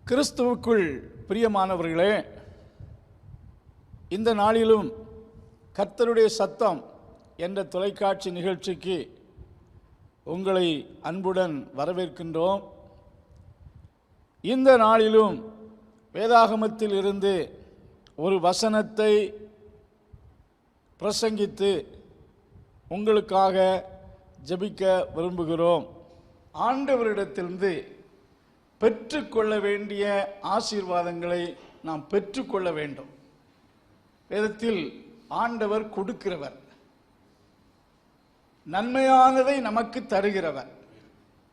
கிறிஸ்துவுக்குள் பிரியமானவர்களே, இந்த நாளிலும் கர்த்தருடைய சத்தம் என்ற தொலைக்காட்சி நிகழ்ச்சிக்கு உங்களை அன்புடன் வரவேற்கின்றோம். இந்த நாளிலும் வேதாகமத்தில் இருந்து ஒரு வசனத்தை பிரசங்கித்து உங்களுக்காக ஜெபிக்க விரும்புகிறோம். ஆண்டவரிடத்திலிருந்து பெற்றுக்கொள்ள வேண்டிய ஆசீர்வாதங்களை நாம் பெற்றுக்கொள்ள வேண்டும். வேதத்தில் ஆண்டவர் கொடுக்கிறவர், நன்மையானதை நமக்கு தருகிறவர்.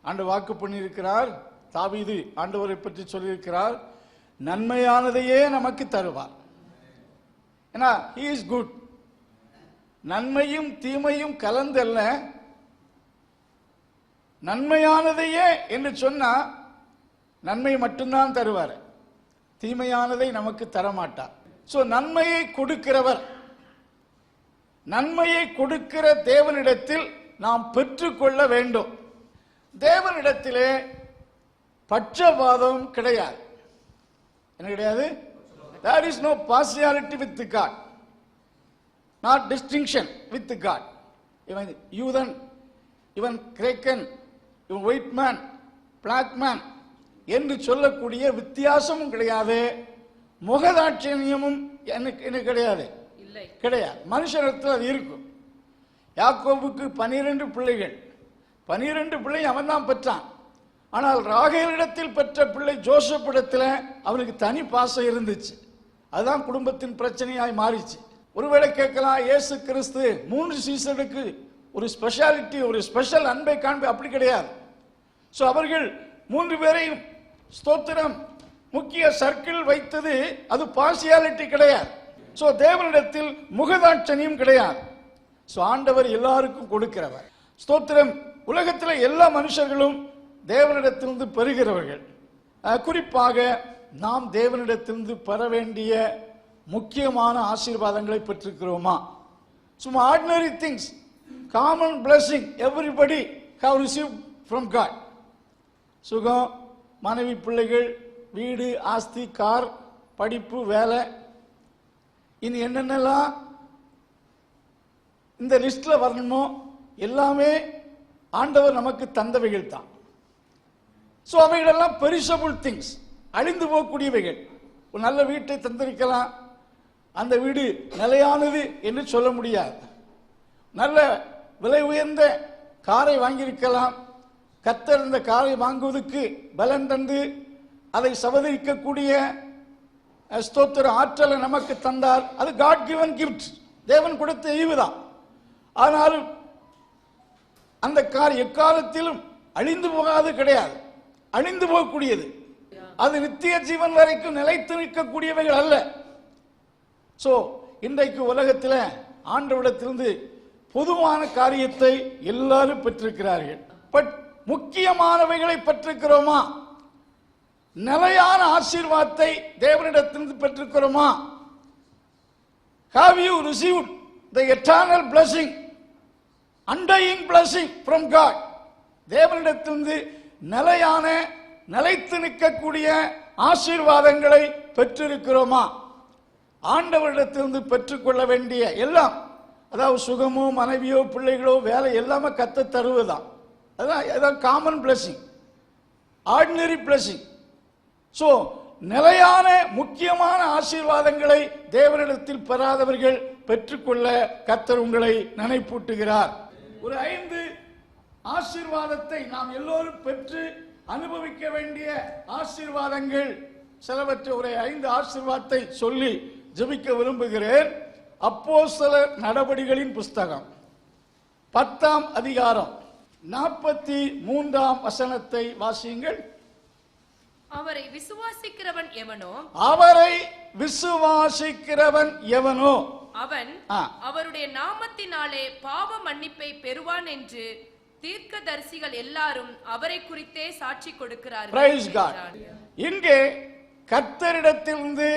ஆண்டவர் வாக்கு பண்ணியிருக்கிறார். தாவீது ஆண்டவரை பற்றி சொல்லியிருக்கிறார், நன்மையானதையே நமக்கு தருவார். ஏன்னா he is good. நன்மையும் தீமையும் கலந்தல்ல, நன்மையானதையே என்று சொன்னா நன்மை மட்டும்தான் தருவார், தீமையானதை நமக்கு தரமாட்டார். சோ நன்மையை கொடுக்கிறவர், நன்மையை கொடுக்கிற தேவனிடத்தில் நாம் பெற்றுக்கொள்ள வேண்டும். தேவனிடத்திலே பட்சபாதம் கிடையாது. என்ன கிடையாது? There is no partiality with God, not distinction with God. Even Yudan, even Kraken, even white man, black man என்று சொல்லக்கூடிய வித்தியாசமும் கிடையாது, முகதாட்சியமும் என்ன கிடையாது, கிடையாது. மனுஷனிடத்தில் அது இருக்கும். யாக்கோபுக்கு 12 பிள்ளைகள், 12 பிள்ளை அவன் தான் பெற்றான். ஆனால் ராகேலிடத்தில் பெற்ற பிள்ளை ஜோசப் இடத்துல அவனுக்கு தனி பாசம் இருந்துச்சு. அதுதான் குடும்பத்தின் பிரச்சனையாய் மாறிச்சு. ஒருவேளை கேட்கலாம், இயேசு கிறிஸ்து 3 சீசனுக்கு ஒரு ஸ்பெஷாலிட்டி, ஒரு ஸ்பெஷல் அன்பை காண்பு, அப்படி கிடையாது. சோ அவர்கள் 3 பேரையும் ஸ்தோத்திரம் முக்கிய சர்க்கிள் வைத்தது, அது பார்சியாலிட்டி கிடையாது. சோ தேவனிடத்தில் முகதாட்சணியம் கிடையாது. சோ ஆண்டவர் எல்லாருக்கும் கொடுக்கிறவர். ஸ்தோத்திரம். உலகத்தில் எல்லா மனுஷர்களும் தேவனிடத்திலிருந்து பெறுகிறவர்கள். குறிப்பாக நாம் தேவனிடத்திலிருந்து பெற வேண்டிய முக்கியமான ஆசீர்வாதங்களை பெற்றிருக்கிறோமா? சும்மா ordinary things, common blessing everybody have received from God. சுகம், மனைவி, பிள்ளைகள், வீடு, ஆஸ்தி, கார், படிப்பு, வேலை, இனி என்னென்னலாம் இந்த லிஸ்ட்ல வரணுமோ எல்லாமே ஆண்டவர் நமக்கு தந்தவைகள் தான். ஸோ அவைகளெல்லாம் பெரிஷபிள் திங்ஸ், அழிந்து போகக்கூடியவைகள். ஒரு நல்ல வீட்டை தந்திருக்கலாம், அந்த வீடு நிலையானது என்று சொல்ல முடியாது. நல்ல விலை உயர்ந்த காரை வாங்கியிருக்கலாம், கர்த்தர் இந்த காரை வாங்குவதற்கு பலன் தந்து அதை சவதரிக்கக்கூடிய ஸ்தோத்திர ஆற்றலை நமக்கு தந்தார். அது காட் கிவன் கிஃப்ட், தேவன் கொடுத்த ஈவுதான். ஆனாலும் அந்த கார் எக்காலத்திலும் அழிந்து போகாது கிடையாது, அழிந்து போகக்கூடியது. அது நித்திய ஜீவன் வரைக்கும் நிலைத்து நிற்கக்கூடியவைகள் அல்ல. சோ இன்றைக்கு உலகத்தில் ஆண்டவரிடத்திலிருந்து பொதுவான காரியத்தை எல்லாரும் பெற்றிருக்கிறார்கள். பட் முக்கியமானவைகளை பெற்றிருக்கிறோமா? நிலையான ஆசீர்வாதத்தை தேவனிடத்திலிருந்து பெற்றிருக்கிறோமா? Have you received the eternal blessing, undying blessing from God? தேவனிடத்திலிருந்து நிலையான, நிலைத்து நிற்கக்கூடிய ஆசீர்வாதங்களை பெற்றிருக்கிறோமா? ஆண்டவரிடத்திலிருந்து பெற்றுக்கொள்ள வேண்டிய எல்லாம், அதாவது சுகமோ, மனைவியோ, பிள்ளைகளோ, வேலை, எல்லாமே கத்த தருவதுதான். அதான் common blessing, ordinary blessing. So நிலையான முக்கியமான ஆசீர்வாதங்களை தேவனிடத்தில் பெறாதவர்கள் பெற்றுக்கொள்ள கர்த்தர் உங்களை நினைப்பூட்டுகிறார். ஒரு 5 ஆசீர்வாதத்தை நாம் எல்லோரும் பெற்று அனுபவிக்க வேண்டிய ஆசீர்வாதங்கள் சிலவற்றை, ஒரு 5 ஆசீர்வாதத்தை சொல்லி ஜெபிக்க விரும்புகிறேன். அப்போஸ்தலர் நடபடிகளின் புஸ்தகம் 10ஆம் அதிகாரம் 43ஆம் வசனத்தை வாசியுங்கள். அவரை விசுவாசிக்கிறவன் எவனோ, அவரை விசுவாசிக்கிறவன் எவனோ அவன் அவருடைய நாமத்தினாலே பாவ மன்னிப்பை பெறுவான் என்று தீர்க்கதரிசிகள் எல்லாரும் அவரை குறித்தே சாட்சி கொடுக்கிறார்கள். Praise God. இங்கே கர்த்தரிடத்திலிருந்து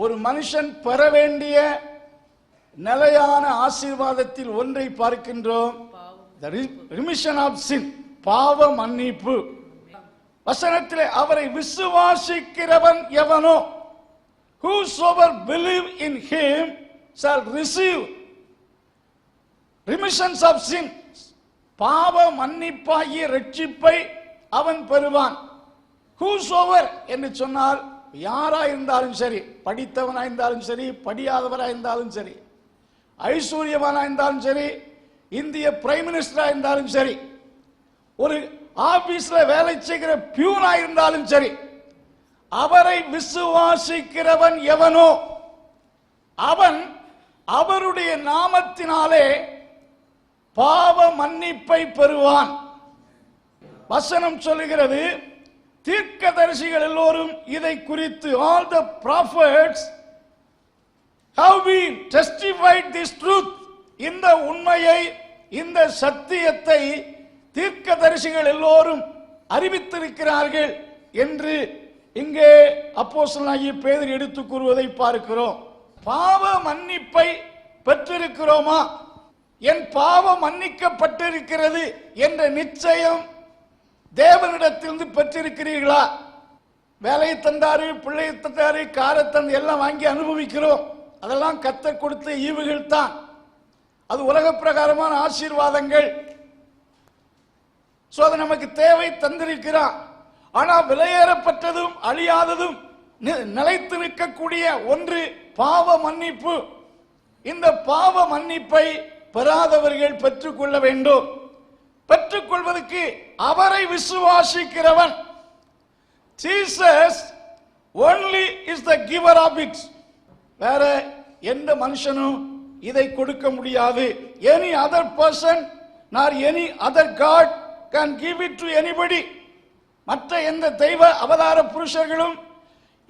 ஒரு மனுஷன் பெற வேண்டிய நிலையான ஆசீர்வாதத்தில் ஒன்றை பார்க்கின்றோம். The remission of sin, பாவ மன்னிப்பு. வசனத்திலே அவரை விசுவாசிக்கிறவன் எவனோ, whosoever believe in him shall receive remissions of sins, பாவ மன்னிப்பாகிய ரட்சிப்பை அவன் பெறுவான். whosoever என்று சொன்னால் யாராயிருந்தாலும் சரி, படித்தவனாயிருந்தாலும் சரி, படியாதவராயிருந்தாலும் சரி, ஐஸ்வர்யவானாயிருந்தாலும் சரி, இந்திய பிரைம் மினிஸ்டரா இருந்தாலும் சரி, ஒரு ஆபீஸ்ல வேலை செய்கிற பியூனா இருந்தாலும் சரி, அவரை விசுவாசிக்கிறவன் எவனோ அவன் அவருடைய நாமத்தினாலே பாவ மன்னிப்பை பெறுவான். வசனம் சொல்லுகிறது, தீர்க்கதரிசிகள் எல்லோரும் இதை குறித்து, all the prophets have been testified this truth, இந்த உண்மையை, இந்த சத்தியத்தை தீர்க்கதரிசிகள் எல்லோரும் அறிவித்திருக்கிறார்கள் என்று இங்கே அப்போஸ்தலனாகிய பேதுரு எடுத்து கூறுவதை பார்க்கிறோம். பாவ மன்னிப்பை பெற்றிருக்கிறோமா? என் பாவம் மன்னிக்கப்பட்டிருக்கிறது என்ற நிச்சயம் தேவனிடத்திலிருந்து பெற்றிருக்கிறீர்களா? வேலையை தந்தாரு, பிள்ளையை தந்தாரு, காரை தந்து எல்லாம் வாங்கி அனுபவிக்கிறோம். அதெல்லாம் கர்த்தர் கொடுத்த ஈவுகள் தான். அது உலக பிரகாரமான ஆசீர்வாதங்கள். அது நமக்கு தேவை, தந்திருக்கிறான். ஆனா விலையேறப்பட்டதும் அழியாததும் நிலைத்து நிற்கக்கூடிய ஒன்று பாவ மன்னிப்பு. இந்த பாவ மன்னிப்பை பெறாதவர்கள் பெற்றுக்கொள்ள வேண்டும். பெற்றுக்கொள்வதற்கு அவரை விசுவாசிக்கிறவன், Jesus only is the giver of it. வேற எந்த மனுஷனும் இதை கொடுக்க முடியாது. any other person nor any other god can give it to anybody. மற்ற எந்த தெய்வ அவதார புருஷர்களும்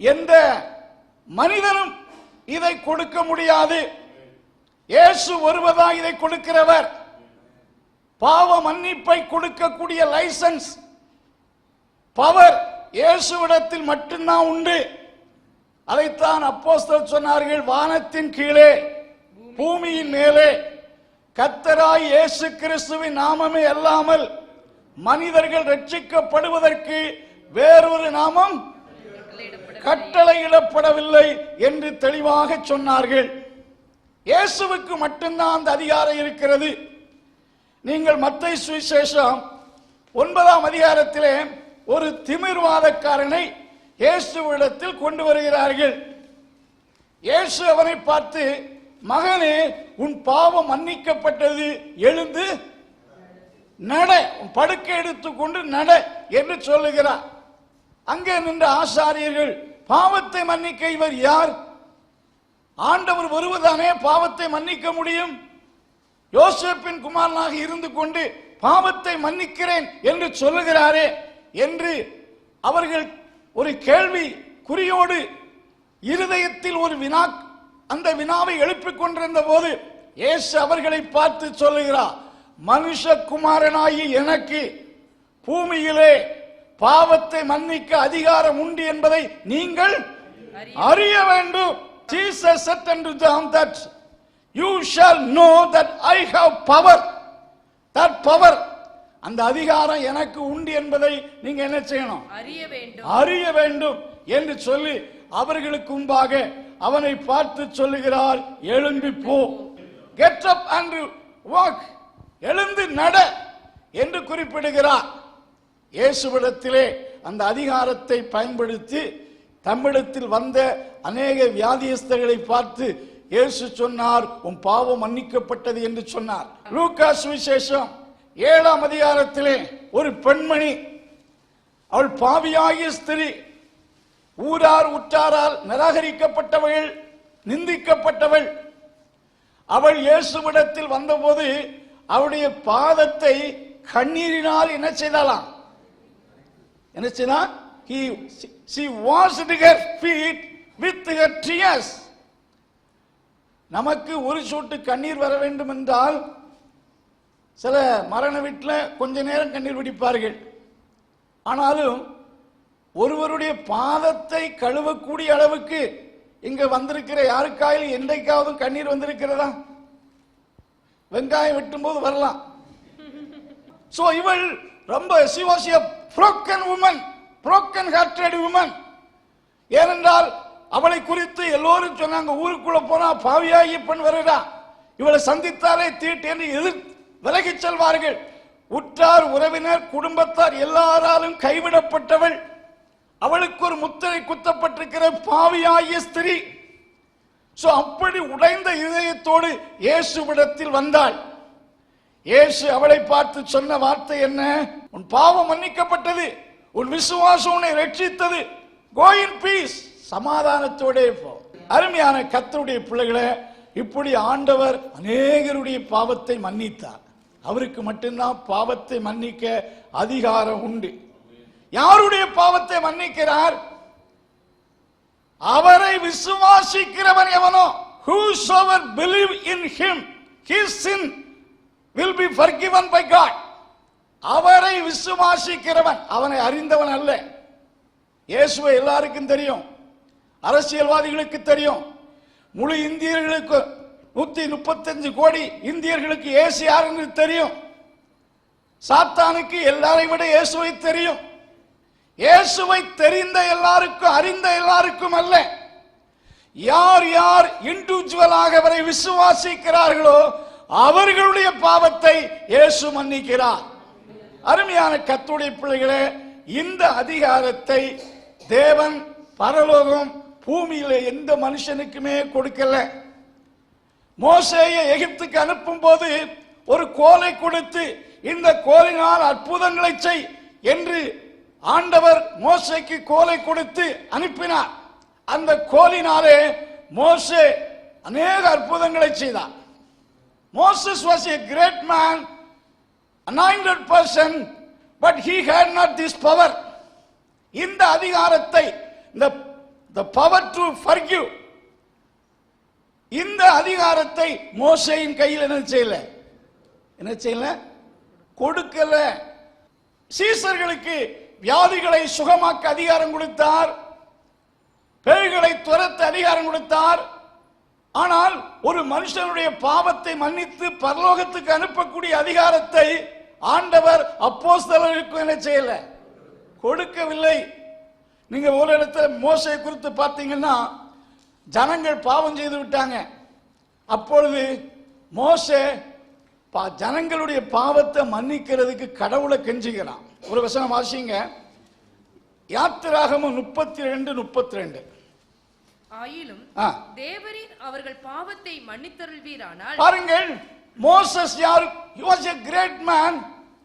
எந்த மனிதனும் இதை கொடுக்க முடியாது. இயேசு ஒருவர்தான் இதை கொடுக்கிறவர். பாவ மன்னிப்பை கொடுக்கக்கூடிய லைசன்ஸ், பவர் இயேசுவிடத்தில் மட்டும்தான் உண்டு. அதைத்தான் அப்போஸ்தலர் சொன்னார்கள், வானத்தின் கீழே பூமியின் மேலே கர்த்தராய் இயேசு கிறிஸ்துவின் நாமமே அல்லாமல் மனிதர்கள் ரட்சிக்கப்படுவதற்கு வேறொரு நாமம் கட்டளையிடப்படவில்லை என்று தெளிவாக சொன்னார்கள். இயேசுவுக்கு மட்டும்தான் அந்த அதிகாரம் இருக்கிறது. நீங்கள் மத்தேயு சுவிசேஷம் 9ஆம் அதிகாரத்திலே ஒரு திமிர்வாதக்காரனை இயேசுவிடத்தில் கொண்டு வருகிறார்கள். இயேசு அவனை பார்த்து, மகனே, உன் பாவம் மன்னிக்கப்பட்டது, எழுந்து நட, உன் படுக்கை எடுத்துக்கொண்டு நட என்று சொல்லுகிறார். அங்கே நின்ற ஆசாரியர்கள், பாவத்தை மன்னிக்க இவர் யார்? ஆண்டவர் ஒருவர்தானே பாவத்தை மன்னிக்க முடியும். யோசேப்பின் குமாரனாக இருந்து கொண்டு பாவத்தை மன்னிக்கிறேன் என்று சொல்லுகிறாரே என்று அவர்கள் ஒரு கேள்வி குறியோடு இருதயத்தில் ஒரு வினா, அந்த வினாவை எழுப்பிக் கொண்டிருந்த போது இயேசு அவர்களை பார்த்து சொல்லுகிறார், மனுஷகுமாரனாகி எனக்கு பூமியிலே பாவத்தை மன்னிக்க அதிகாரம் உண்டு என்பதை நீங்கள் அறிய வேண்டும். Jesus said unto them that you shall know that I have power. That power, அந்த அதிகாரம் எனக்கு உண்டு என்பதை நீங்க என்ன செய்யணும்? அறிய வேண்டும் என்று சொல்லி அவர்களுக்கு முன்பாக அவனை பார்த்து சொல்லுகிறார், எழும்பி போ, get up and walk, எழுந்து நட என்று குறிப்பிடுகிறார். இயேசுவிடத்திலே அந்த அதிகாரத்தை பயன்படுத்தி தம்மிடத்தில் வந்த அநேக வியாதியஸ்தர்களை பார்த்து இயேசு சொன்னார், உன் பாவம் மன்னிக்கப்பட்டது என்று சொன்னார். லூக்கா சுவிசேஷம் 7ஆம் அதிகாரத்திலே ஒரு பெண்மணி, அவள் பாவியாகிய ஸ்திரீ, ஊரார் உற்றாரால் நிராகரிக்கப்பட்டவள், நிந்திக்கப்பட்டவள். அவள் இயேசுவிடத்தில் வந்தபோது அவளுடைய பாதத்தை கண்ணீரினால் என்ன செய்தாலாம்? என்ன செய்தால்? She washed her feet with her tears. நமக்கு ஒரு சொட்டு கண்ணீர் வர வேண்டும் என்றால் சில மரண வீட்டில் கொஞ்ச நேரம் கண்ணீர் வடிப்பார்கள். ஆனாலும் ஒருவருடைய பாதத்தை கழுவக்கூடிய அளவுக்கு இங்க வந்திருக்கிற யாருக்காயில் என்றைக்காவது கண்ணீர் வந்திருக்கிறதா? வெங்காயம் வெட்டும் போது வரலாம். சோ இவள் ரொம்ப, she was a broken woman, broken hearted woman. ஏனென்றால் அவளை குறித்து எல்லோரும் சொன்னாங்க, ஊருக்குள்ள போனா பாவியாகி பெண் வருடா, இவளை சந்தித்தாலே தீட்டு என்று எதிர் விலகிச் செல்வார்கள். உற்றார் உறவினர் குடும்பத்தார் எல்லாராலும் கைவிடப்பட்டவள், அவளுக்கு ஒரு முத்திரை குத்தப்பட்டிருக்கிற பாவியாகிய ஸ்திரீ. அப்படி உடைந்த இதயத்தோடு இயேசுவிடத்தில் வந்தாள். இயேசு அவளை பார்த்து சொன்ன வார்த்தை என்ன? உன் பாவம் மன்னிக்கப்பட்டது, உன் விசுவாசம் உன்னை ரட்சித்தது, கோ இன் பீஸ், சமாதானத்தோடே போ. அருமையான கர்த்தருடைய பிள்ளைகளே, இப்படி ஆண்டவர் அநேகருடைய பாவத்தை மன்னித்தார். அவருக்கு மட்டும்தான் பாவத்தை மன்னிக்க அதிகாரம் உண்டு. யாருடைய பாவத்தை மன்னிக்கிறார்? அவரை விசுவாசிக்கிறவன் எவனோ, whosoever believe in him, his sin will be forgiven by God. அவரை விசுவாசிக்கிறவன், அவனை அறிந்தவன் அல்ல. இயேசுவை எல்லாருக்கும் தெரியும், அரசியல்வாதிகளுக்கு தெரியும், முழு இந்தியர்களுக்கு 135 கோடி இந்தியர்களுக்கு இயேசு யார் என்று தெரியும். சாத்தானுக்கு எல்லாரை விட இயேசுவை தெரியும். இயேசுவை தெரிந்த எல்லாருக்கும், அறிந்த எல்லாருக்கும் அல்ல. யார் யார் இண்டிவிஜுவலாக அவரை விசுவாசிக்கிறார்களோ அவர்களுடைய பாவத்தை இயேசு மன்னிக்கிறார். அருமையான கர்த்தருடைய பிள்ளைகளே, இந்த அதிகாரத்தை தேவன் பரலோகம் பூமியில எந்த மனுஷனுக்குமே கொடுக்கல. மோசேயை எகிப்துக்கு அனுப்பும் போது ஒரு கோலை கொடுத்து, இந்த கோலினால் அற்புதங்களை செய் என்று ஆண்டவர் மோசேக்கு கோலை கொடுத்து அனுப்பினார். அந்த கோலினாலே மோசே அநேக அற்புதங்களை செய்தார். Moses was a great man, anointed person, but he had not this power. இந்த அதிகாரத்தை, the power to forgive, இந்த அதிகாரத்தை மோசேயின் கையில் என்ன செய்யல, கொடுக்கல. சீசர்களுக்கு வியாதிகளை சுகமாக்க அதிகாரம் கொடுத்தார், பேய்களை துரத்த அதிகாரம் கொடுத்தார். ஆனால் ஒரு மனுஷனுடைய பாவத்தை மன்னித்து பரலோகத்துக்கு அனுப்பக்கூடிய அதிகாரத்தை ஆண்டவர் அப்போஸ்தலருக்கு என்ன செய்யல, கொடுக்கவில்லை. நீங்க ஒரு இடத்துல மோசே குறித்து பார்த்தீங்கன்னா, ஜனங்கள் பாவம் செய்து விட்டாங்க. அப்பொழுது மோசே ஜனங்களுடைய பாவத்தை மன்னிக்கிறதுக்கு கடவுளை கெஞ்சுகிறான். ஒரு வசனம் வாசிங்க, யாத்திராகமம் 32:32. ஆயிலும் தேவரீர் அவர்கள் பாவத்தை மன்னித்தருள்வீரானால். பாருங்கள், மோசஸ் யார்? he was a great man,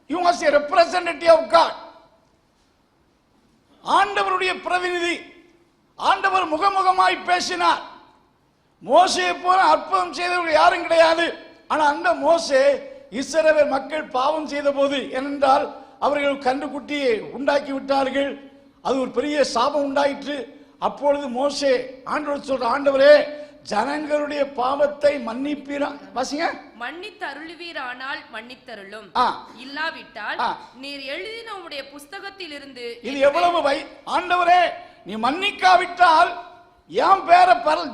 he was a representative of God. ஆண்டவருடைய பிரதிநிதி. ஆண்டவர் முகமுகமாய் பேசினார். மோசே போல அற்புதம் செய்தவர்கள் யாரும் கிடையாது. ஆனா அந்த மோசே இஸ்ரவேல் மக்கள் பாவம் செய்த போது, ஏனென்றால் அவர்கள் கன்றுக்குட்டியை உண்டாக்கி விட்டார்கள், அது ஒரு பெரிய சாபம் உண்டாயிற்று. அப்பொழுது மோசே ஆண்டவர் சொல்ற, ஆண்டவரே ஜனங்களுடைய பாவத்தை மன்னிப்பீரா, வாசிங்க, மன்னித்தருள்வீரானால் மன்னித்தருளும், இல்லாவிட்டால் நீர் எழுதின உம்முடைய புஸ்தகத்தில் இருந்து. இது எவ்வளவு ஆண்டவரே, நீ மன்னிக்காவிட்டால் என் பேர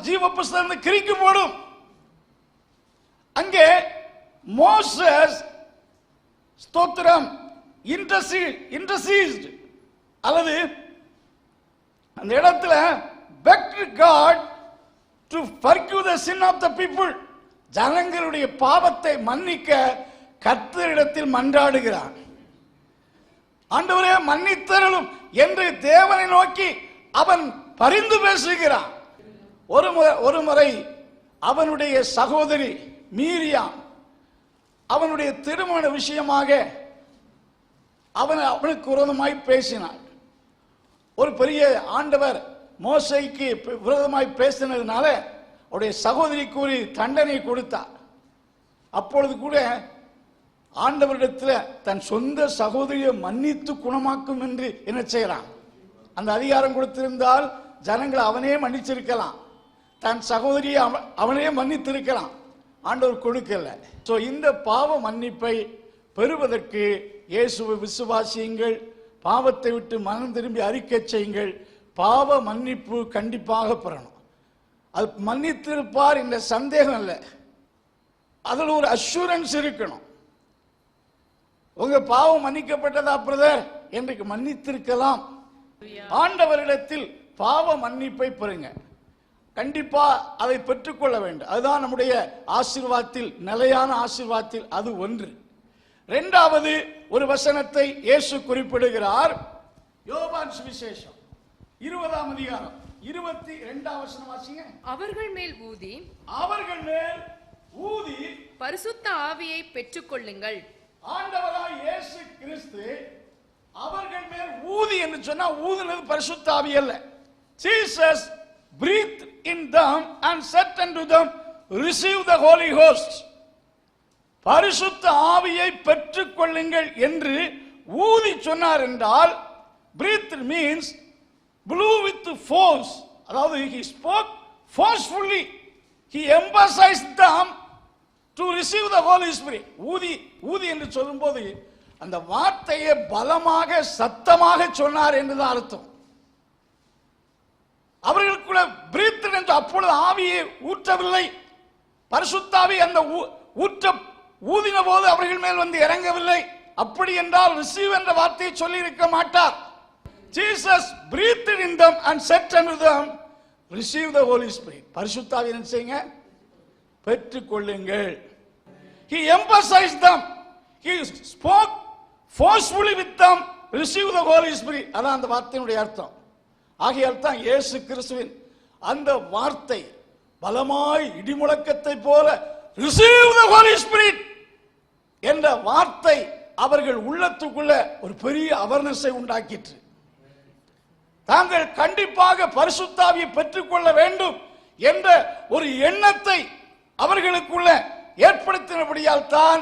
ஜீவ புஸ்தகம் கிறுக்கி போடும். அங்கே மோசஸ் ஸ்தோத்திரம் இன்டர்சீஸ்ட் அல்லது அந்த இடத்துல begged God to forgive the sin of the people. ஜனங்களுடைய பாவத்தை மன்னிக்க கர்த்தரிடத்தில் மன்றாடுகிறான். ஆண்டவரே மன்னித்தருளும் என்று தேவனை நோக்கி அவன் பரிந்து பேசுகிறான். ஒரு முறை அவனுடைய சகோதரி மீரியாம் அவனுடைய திருமண விஷயமாக அவனுக்கு விரோதமாய் பேசினாள். ஒரு பெரிய ஆண்டவர் மோசேக்கு விரோதமாய் பேசினதுனால அவருடைய சகோதரி கூறி தண்டனை கொடுத்தார். அப்பொழுது கூட ஆண்டவரிடத்தில் தன் சொந்த சகோதரியை மன்னித்து குணமாக்கும் என்று என்ன செய்யறான்? அந்த அதிகாரம் கொடுத்திருந்தால் ஜனங்களை அவனே மன்னிச்சிருக்கலாம், தன் சகோதரியை அவனே மன்னித்திருக்கலாம். ஆண்டவர் கொடுக்கல. இந்த பாவ மன்னிப்பை பெறுவதற்கு இயேசுவை விசுவாசியுங்கள், பாவத்தை விட்டு மனம் திரும்பி அறிக்கை செய்யுங்கள். பாவ மன்னிப்பு கண்டிப்பாக பெறணும். அது மன்னித்திருப்பார் என்ற சந்தேகம் இல்லை, அதில் ஒரு அஷூரன்ஸ் இருக்கணும். உங்க பாவம் மன்னிக்கப்பட்டதா பிரதர், என்றைக்கு மன்னித்திருக்கலாம், ஆண்டவரிடத்தில் பாவ மன்னிப்பை பெறுங்க. கண்டிப்பா அதை பெற்றுக்கொள்ள வேண்டும். அதுதான் நம்முடைய ஆசீர்வாதத்தில், நிலையான ஆசீர்வாதத்தில் அது ஒன்று. இரண்டாவது ஒரு வசனத்தை இயேசு குறிப்பிடுகிறார். யோவான் சுவிசேஷம் 20ஆம் அதிகாரம் 22ஆம் வசனம் வாசிங்க. அவர்கள் மேல் ஊதி பரிசுத்த ஆவியை பெற்றுக்கொள்ளுங்கள். ஆண்டவராய் இயேசு கிறிஸ்து அவர்கள் மேல் ஊதி என்று சொன்னா, ஊதினது பரிசுத்த ஆவி அல்ல. Jesus breathed in them and said unto them, receive the Holy Ghost. பரிசுத்த ஆவியை பெற்றுக்கொள்ளுங்கள் என்று ஊதி சொன்னார் என்றால், breathed means blew with force. அதாவது he spoke forcefully. He emphasized them to receive the Holy Spirit. ஊதி என்று சொல்லும்போது அந்த வார்த்தையை பலமாக சத்தமாக சொன்னார் என்றுதான் அர்த்தம். அவர்களுக்குள்ள பிரீத் என்று அப்பொழுது ஆவியை ஊற்றவில்லை. பரிசுத்தாவி அந்த ஊதின போது அவர்கள் மேல் வந்து இறங்கவில்லை. அப்படி என்றால் ரிசீவ் என்ற வார்த்தையை சொல்லி இருக்க மாட்டார். Jesus breathed in them and said unto them, receive the Holy Spirit. பரிசுத்தாவி என்ன செய்யுங்க? பெற்றுக்கொள்ளுங்கள். He emphasized them. He spoke forcefully with them, receive the Holy Spirit. அதான் அந்த வார்த்தையினுடைய அர்த்தம். ஆகையால் தான் இயேசு கிறிஸ்துவின் அந்த வார்த்தை பலமாய் இடிமுழக்கத்தை போல receive the Holy Spirit என்ற வார்த்தை அவர்கள் உள்ளத்துக்குள்ள ஒரு பெரிய அவேர்னஸை உண்டாக்கிற்று. தாங்கள் கண்டிப்பாக பரிசுத்தாவியை பெற்றுக்கொள்ள வேண்டும் என்ற ஒரு எண்ணத்தை அவர்களுக்குள்ள ஏற்படுத்தினபடியால் தான்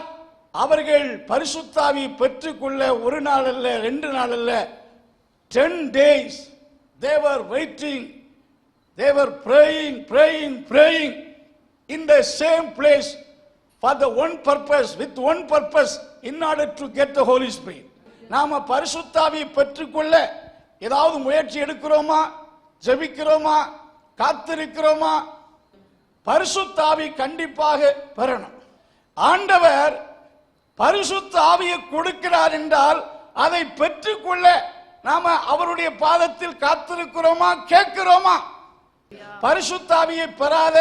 அவர்கள் பரிசுத்தாவியை பெற்றுக்கொள்ள ஒரு நாள் அல்ல, 2 நாள் அல்ல, 10 days they were waiting, they were praying in the same place for the one purpose, with one purpose, in order to get the Holy Spirit. நாம பரிசுத்தாவியை பெற்றுக்கொள்ள ஏதாவது முயற்சி எடுக்கிறோமா, ஜெபிக்கிறோமா, காத்திருக்கிறோமா? பரிசுத்தாவி கண்டிப்பாக பெறணும். ஆண்டவர் பரிசுத்த ஆவியை கொடுக்கிறார் என்றால் அதை பெற்றுக்கொள்ள நாம அவருடைய பாதத்தில் காத்திருக்கிறோமா, கேட்கிறோமா? பரிசுத்த ஆவியை பெறாத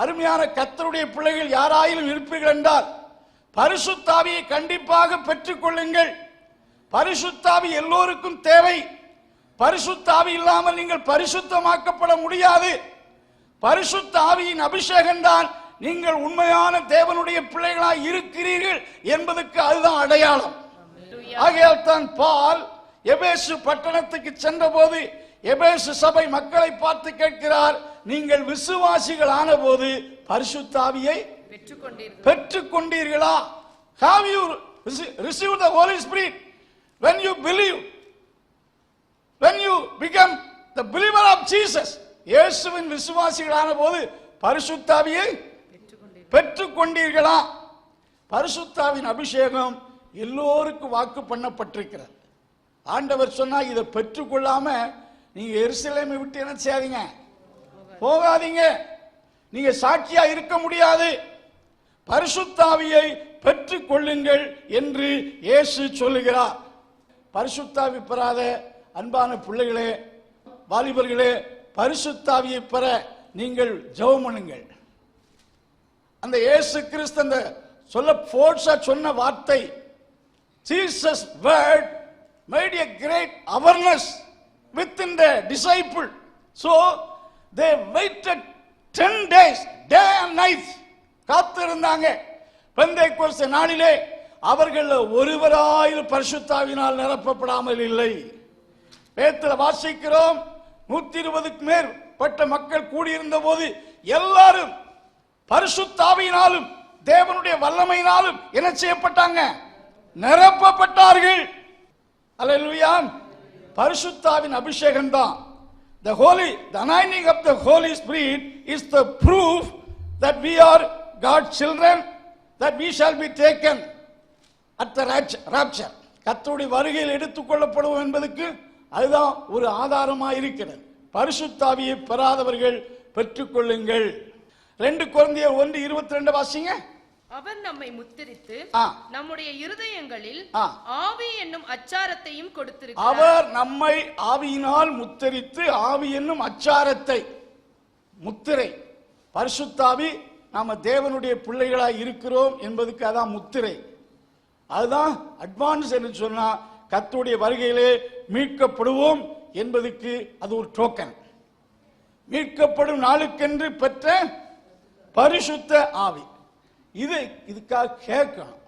அருமையான கர்த்தருடைய பிள்ளைகள் யாராயிலும் இருப்பீர்கள் என்றால் பரிசுத்த ஆவியை கண்டிப்பாக பெற்றுக்கொள்ளுங்கள். பரிசுத்த ஆவி எல்லோருக்கும் தேவை. பரிசுத்த ஆவி இல்லாமல் நீங்கள் பரிசுத்தமாக்கப்பட முடியாது. பரிசுத்த ஆவியின் அபிஷேகம் தான் நீங்கள் உண்மையான தேவனுடைய பிள்ளைகளாய் இருக்கிறீர்கள் என்பதற்கு அதுதான் அடையாளம். ஆகையால் தான் பால் எபேசு பட்டணத்துக்கு சென்ற போது எபேசு சபை மக்களை பார்த்து கேட்கிறார், நீங்கள் விசுவாசிகள் ஆன போது பரிசுத்த ஆவியை பெற்றுக்கொண்டீர்களா? Have you received the Holy Spirit when you believe, when you become the believer of Jesus? இயேசுவின் விசுவாசிகளான போது பரிசுத்த ஆவியை பெற்றுக்கொண்டீர்களா? பரிசுத்தாவின் அபிஷேகம் எல்லோருக்கும் வாக்கு பண்ணப்பட்டிருக்கிறது. ஆண்டவர் சொன்னா இதை பெற்றுக்கொள்ளாம நீங்க எருசலேமை விட்டு என்ன செய்யாதீங்க, போகாதீங்க, நீங்க சாட்சியா இருக்க முடியாது. பரிசுத்தாவியை பெற்றுக்கொள்ளுங்கள் என்று இயேசு சொல்லுகிறார். பரிசுத்தாவி பெறாத அன்பான பிள்ளைகளே, வாலிபர்களே, பரிசுத்தாவியை பெற நீங்கள் ஜெபம் பண்ணுங்கள். அந்த இயேசு கிறிஸ்து அந்த சொல்ல போர்ஸா சொன்ன வார்த்தை, Jesus word made a great awareness within the disciple. So they waited 10 days, day and night, காத்திருந்தாங்க. Pentecost நாளிலே அவர்கள் ஒருவராயிலும் பரிசுத்தாவினால் நிரப்பப்படாமல் இல்லை. வேதத்தில் வாசிக்கிறோம், 120க்கு மேற்பட்ட மக்கள் கூடியிருந்த போது எல்லாரும் பரிசுத்தாவியினாலும் தேவனுடைய வல்லமையினாலும் என்ன செய்யப்பட்டாங்க? நிரப்பப்பட்டார்கள். அல்லேலூயா. பரிசுத்தாவின் அபிஷேகம் தான். The anointing of the Holy Spirit is the proof that we are God's children, that we shall be taken at the rapture. கர்த்தருடைய வருகையில் எடுத்துக்கொள்ளப்படுவோம் என்பதற்கு அதுதான் ஒரு ஆதாரமாக இருக்கிறது. பரிசுத்தாவியை பெறாதவர்கள் பெற்றுக்கொள்ளுங்கள். 2 கொரிந்தியர் 1:22 வாசிங்க. அவர் நம்மை முத்திரித்து நம்முடைய இருதயங்களில் ஆவி என்னும் அச்சாரத்தையும் கொடுத்திருக்கிறார். அவர் நம்மை ஆவியினால் முத்திரித்து ஆவி என்னும் அச்சாரத்தை, முத்திரை, பரிசுத்தாவி, நாம தேவனுடைய பிள்ளைகளாய் இருக்கிறோம் என்பதுக்கு அதான் முத்திரை. அதுதான் அட்வான்ஸ் என்று சொன்னா கர்த்தருடைய வருகையிலே மீட்கப்படுவோம் என்பதுக்கு அது ஒரு டோக்கன். மீட்கப்படும் நாளுக்கென்று பெற்ற பரிசுத்த ஆவி. இதுக்காக கேட்கணும்,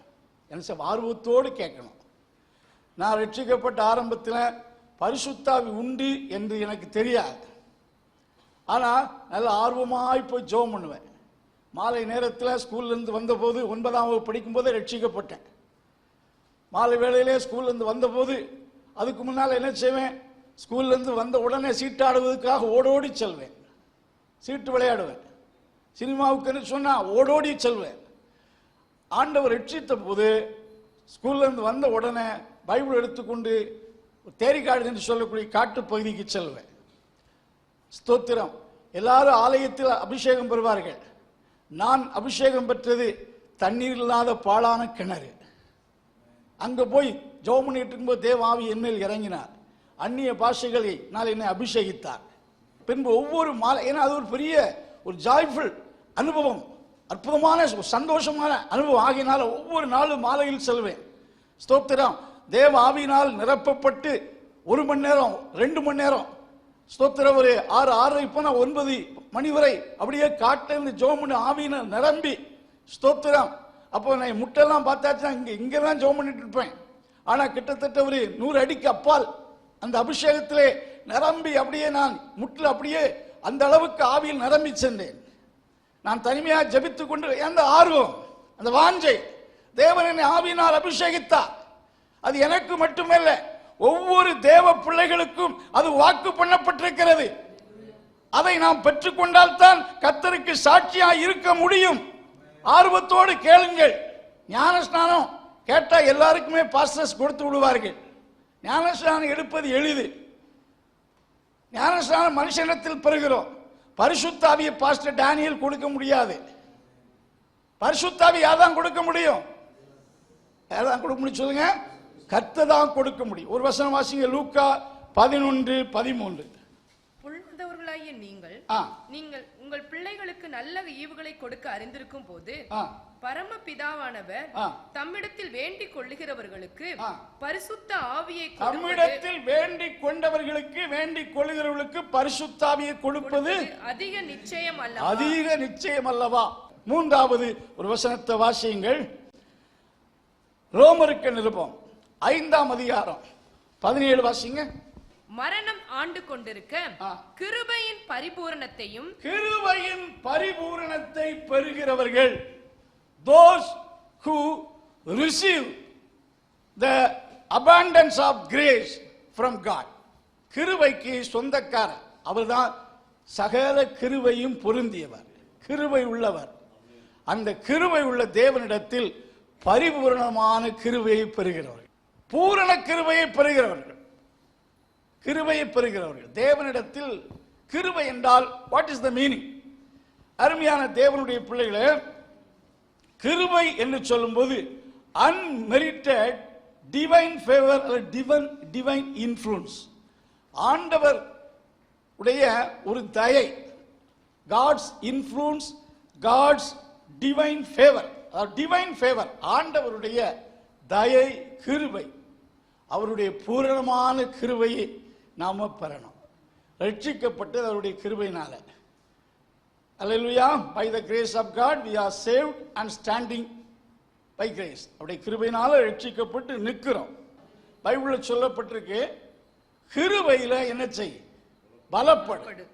என்ன ஆர்வத்தோடு கேட்கணும். நான் ரட்சிக்கப்பட்ட ஆரம்பத்தில் பரிசுத்தாவி உண்டு என்று எனக்கு தெரியாது. ஆனால் நல்ல ஆர்வமாய் போய் ஜெபம் பண்ணுவேன். மாலை நேரத்தில் ஸ்கூல்லேருந்து வந்தபோது 9ஆம் வகுப்பு படிக்கும்போது ரட்சிக்கப்பட்டேன். மாலை வேளையிலே ஸ்கூல்லேருந்து வந்தபோது அதுக்கு முன்னால் என்ன செய்வேன், ஸ்கூல்லேருந்து வந்த உடனே சீட்டாடுவதற்காக ஓடோடி செல்வேன், சீட்டு விளையாடுவேன். சினிமாவுக்குன்னு சொன்னால் ஓடோடி செல்வேன். ஆண்டவர் ரட்சித்த போது ஸ்கூல்லேருந்து வந்த உடனே பைபிள் எடுத்துக்கொண்டு தேரிக்காடு என்று சொல்லக்கூடிய காட்டு பகுதிக்கு செல்வேன். ஸ்தோத்திரம். எல்லாரும் ஆலயத்தில் அபிஷேகம் பெறுவார்கள். நான் அபிஷேகம் பெற்றது தண்ணீர் இல்லாத பாழான கிணறு. அங்கே போய் ஜெபம் பண்ணிட்டு இருக்கும்போது தேவ ஆவி என்மேல் இறங்கினார். அந்நிய பாஷைகளை நான் என்னை அபிஷேகித்தார். பின்பு ஒவ்வொரு மாலை, ஏன்னா அது ஒரு பெரிய ஒரு ஜாய்ஃபுல் அனுபவம், அற்புதமான சந்தோஷமான அனுபவம் ஆகினால ஒவ்வொரு நாளும் மாலையில் செல்வேன். ஸ்தோத்திரம். தேவ ஆவியினால் நிரப்பப்பட்டு 1 மணி நேரம் 2 மணி நேரம் ஸ்தோத்திரம், ஒரு 6:30 போனால் 9 மணி வரை அப்படியே காட்டிலிருந்து ஜெபம் பண்ணி ஆவியினால் நிரம்பி ஸ்தோத்திரம். அப்போ நான் முட்டெல்லாம் பார்த்தாச்சுன்னா இங்கே தான் ஜெபம் பண்ணிட்டு இருப்பேன். ஆனால் கிட்டத்தட்ட ஒரு 100 அடிக்கு அப்பால் அந்த அபிஷேகத்திலே நிரம்பி அப்படியே நான் முட்டில் அப்படியே அந்த அளவுக்கு ஆவியில் நிரம்பி சென்றேன். நான் தனிமையாக ஜெபித்துக் கொண்டு அந்த ஆர்வம், அந்த வாஞ்சை, தேவன் என்னை ஆவியினால் அபிஷேகித்தார். அது எனக்கு மட்டுமல்ல, ஒவ்வொரு தேவ பிள்ளைகளுக்கும் அது வாக்கு பண்ணப்பட்டிருக்கிறது. அதை நாம் பெற்றுக்கொண்டால் தான் கர்த்தருக்கு சாட்சியாக இருக்க முடியும். ஆர்வத்தோடு கேளுங்கள். ஞானஸ்நானம் கேட்டா எல்லாருக்குமே பாஸ்டர்ஸ் கொடுத்து விடுவார்கள். ஞானஸ்நானம் எடுப்பது எளிது. ஞானஸ்நானம் மனுஷனிடத்தில் பெறுகிறோம். பரிசுத்தாவியை பாஸ்டர் டேனியல் கொடுக்க முடியாது. பரிசுத்தாவி யாதான் கொடுக்க முடியும்? யாதான் கொடுக்க முடியும் சொல்லுங்க? கர்த்தர் தான் கொடுக்க முடியும். ஒரு வசனம் வாசிங்க, லூக்கா 11:13. உள்ளவர்களாகிய நீங்கள் உங்கள் பிள்ளைகளுக்கு நல்ல ஈவுகளை கொடுக்க அறிந்திருக்கும் போது பரமபிதாவானவர் தம்மிடத்தில் வேண்டிக் கொள்ளுகிறவர்களுக்கு பரிசுத்த ஆவியை, தம்மிடத்தில் வேண்டிக் கொண்டவர்களுக்கு வேண்டிக் கொள்ளுகிறவர்களுக்கு பரிசுத்த ஆவியை கொடுப்பது அதிக நிச்சயம் அல்லவா? அதிக நிச்சயம் அல்லவா? 3வது ஒரு வசனத்தை வாசியுங்கள். ரோமருக்கு நிருபம் 5ஆம் அதிகாரம் 17 வாசிங்க. மரணம் ஆண்டு கொண்டிருக்க கிருபையின் பரிபூரணத்தையும், கிருபையின் பரிபூரணத்தை பெறுகிறவர்கள், those who receive the abundance of grace from God. கிருபைக்கு சொந்தக்காரர் அவர்தான். சகல கிருபையும் பொருந்தியவர், கிருபை உள்ளவர். அந்த கிருபை உள்ள தேவனிடத்தில் பரிபூரணமான கிருபையை பெறுகிறவர்கள், பூரண கிருபையை பெறுகிறவர்கள், கிருபையை பெறுகிறவர்கள். தேவனிடத்தில் கிருபை என்றால் வாட் இஸ் த மீனிங்? அருமையான தேவனுடைய பிள்ளைகளே, கிருபை என்று சொல்லும்போது unmerited divine favour, divine influence, ஆண்டவர் உடைய ஒரு தயை, God's influence, God's divine favour. Divine favour, ஆண்டவருடைய தயை, கிருபை, அவருடைய பூரணமான கிருபையை நாம பெறணும். ரட்சிக்கப்பட்டது அவருடைய கிருபையினால. அல்லேலூயா. by the grace of God we are saved and standing by grace. அவருடைய கிருபையினால ரட்சிக்கப்பட்டு நிற்கிறோம். பைபிளில் சொல்லப்பட்டிருக்கு, கிருபையில என்ன செய்? பலப்படு.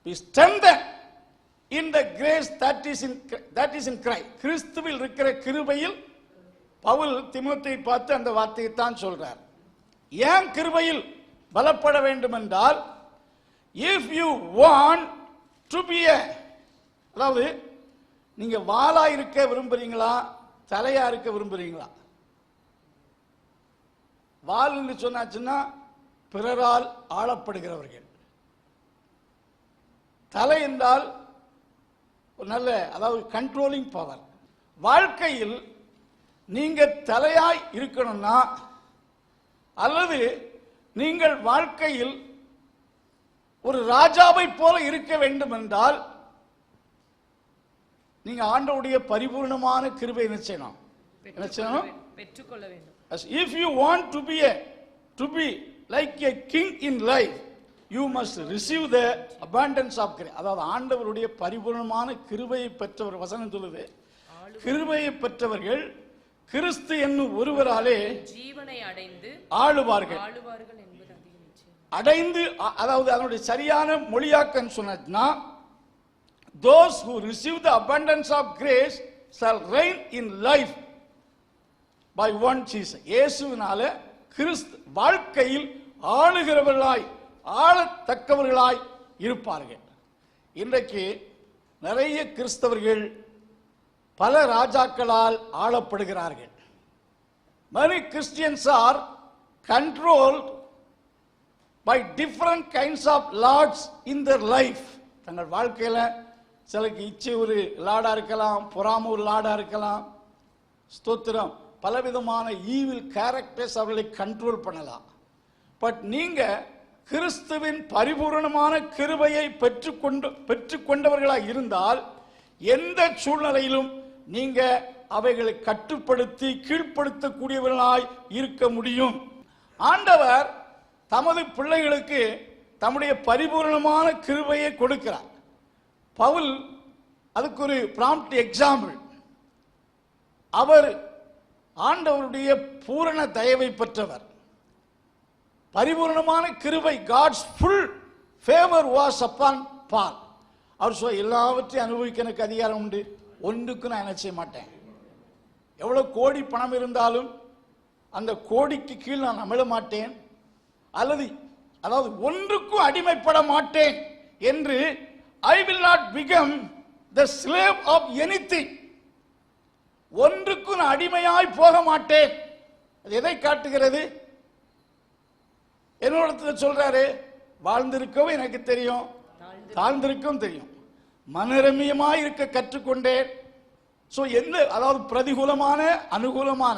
be strengthened in the grace that is in Christ. கிறிஸ்துவில் இருக்கிற கிருபையில். பவுல் தீமோத்தேயுவை பார்த்து அந்த வார்த்தையை தான் சொல்றார். ஏன் கிருபையில் பலப்பட வேண்டும் என்றால், if you want to be a, அதாவது நீங்க வாளா இருக்க விரும்புறீங்களா, தலையா இருக்க விரும்புறீங்களா? வாள் என்று சொன்னாச்சுன்னா பிறரால் ஆளப்படுகிறவர்கள். தலை என்றால் நல்ல, அதாவது கண்ட்ரோலிங் பவர். வாழ்க்கையில் நீங்க தலையாய் இருக்கணும்னா, அல்லது நீங்கள் வாழ்க்கையில் ஒரு ராஜாவை போல இருக்க வேண்டும் என்றால், நீங்க ஆண்டவருடைய பரிபூர்ணமான கிருபை என்ன செய்யணும்? பெற்றுக்கொள்ள வேண்டும். If you want to be like a king in life, you must receive the abundance of grace. அதாவது ஆண்டவருடைய பரிபூர்ணமான கிருபையை பெற்றவர். வசனம் சொல்லுது, கிருபையை பெற்றவர்கள் கிறிஸ்து என்னும் ஒருவராலே ஜீவனை அடைந்து ஆளுவார்கள். என்பது அதிக நிச்சயம். அடைந்து, அதாவது அதனுடைய சரியான மொழியாக்கம் சொன்னா, those who receive the abundance of grace shall reign in life by one Jesus. இயேசுவினால கிறிஸ்து வாழ்க்கையில் ஆளுகிறவர்களாய், ஆளத்தக்கவர்களாய் இருப்பார்கள். இன்றைக்கு நிறைய கிறிஸ்தவர்கள் பல ராஜாக்களால் ஆளப்படுகிறார்கள். Many Christians are controlled by different kinds of lords in their life. தங்கள் வாழ்க்கையில சிலருக்கு இச்சை ஒரு லாடா இருக்கலாம், பொறாம ஒரு லாடா இருக்கலாம். ஸ்தோத்திரம். பலவிதமான ஈவில் கேரக்டர்ஸ் அவர்களை கண்ட்ரோல் பண்ணலாம். பட் நீங்க கிறிஸ்துவின் பரிபூர்ணமான கிருபையை பெற்றுக்கொண்டவர்களாக இருந்தால், எந்த சூழ்நிலையிலும் நீங்க அவைகளை கட்டுப்படுத்தி கீழ்ப்படுத்தக்கூடியவர்களாய் இருக்க முடியும். ஆண்டவர் தமது பிள்ளைகளுக்கு தம்முடைய பரிபூர்ணமான கிருபையை கொடுக்கிறார். பவுல் அதுக்கு ஒரு ப்ராம்ப்ட் எக்ஸாம்பிள். அவர் ஆண்டவருடைய பூரண தயவை பெற்றவர். பரிபூர்ணமான கிருபை, God's full favour was upon Paul. அவர் சொல்ல, எல்லாவற்றையும் அனுபவிக்க எனக்கு அதிகாரம் உண்டு, ஒன்றுக்கு நான் என்ன செய்ய மாட்டேன். எவ்வளவு கோடி பணம் இருந்தாலும் அந்த கோடிக்கு கீழ் நான் அமிழ மாட்டேன், அதாவது ஒன்றுக்கும் அடிமைப்பட மாட்டேன் என்று, I will not become the slave of anything. ஒன்றுக்கு நான் அடிமையாய் போக மாட்டேன். அது எதை காட்டுகிறது? என்னோட சொல்றாரு, வாழ்ந்திருக்கவும் எனக்கு தெரியும், தாழ்ந்திருக்கவும் தெரியும், மனரமியமாய் இருக்க கற்றுக்கொண்டேன். அதாவது பிரதிகூலமான அனுகூலமான,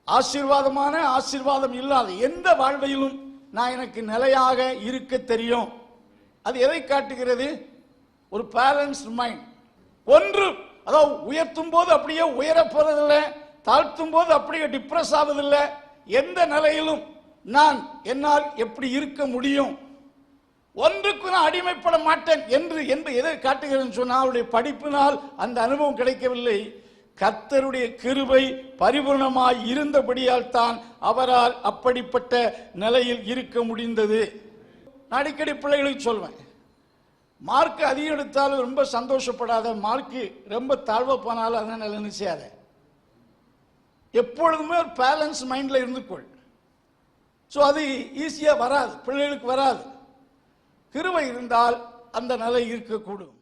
ஆசீர்வாதமான ஆசீர்வாதம் இல்லாத எந்த வாழ்வையிலும் நான் எனக்கு நிலையாக இருக்க தெரியும். அது எதை காட்டுகிறது? ஒரு பேலன்ஸ்ட் மைண்ட். ஒன்று, அதாவது உயர்த்தும் போது அப்படியே உயர போறதில்லை, தாழ்த்தும் போது அப்படியே டிப்ரெஸ் ஆவதில்லை. எந்த நிலையிலும் நான் என்னால் எப்படி இருக்க முடியும், ஒன்றுக்கு நான் அடிமைப்பட மாட்டேன் என்று எதை காட்டுகிறேன்னு சொன்னால், அவருடைய படிப்பினால் அந்த அனுபவம் கிடைக்கவில்லை. கர்த்தருடைய கிருபை பரிபூர்ணமாய் இருந்தபடியால் தான் அவரால் அப்படிப்பட்ட நிலையில் இருக்க முடிந்தது. நான் அடிக்கடி பிள்ளைகளுக்கு சொல்வேன், மார்க் அதிகம் எடுத்தாலும் ரொம்ப சந்தோஷப்படாத, மார்க்கு ரொம்ப தாழ்வ போனாலும் அதனால நினைச்சாத. எப்பொழுதுமே ஒரு பேலன்ஸ் மைண்ட்ல இருந்துக்கொள். அது ஈஸியா வராது, பிள்ளைகளுக்கு வராது. கிருபை இருந்தால் அந்த நிலை இருக்கக்கூடும்.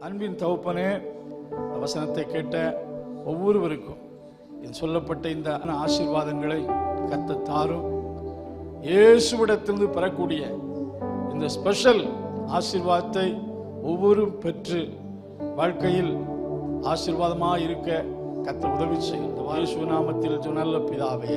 அன்பின் தகப்பனே, வசனத்தை கேட்ட ஒவ்வொருவருக்கும் சொல்லப்பட்ட இந்த ஆசீர்வாதங்களை கர்த்தர் தாரும். இயேசுவிடத்திலிருந்து பெறக்கூடிய இந்த ஸ்பெஷல் ஆசீர்வாதத்தை ஒவ்வொருவரும் பெற்று வாழ்க்கையில் ஆசீர்வாதமாக இருக்க கர்த்தர் உதவி செய்யும். இயேசு நாமத்தில் நல்ல பிதாவே.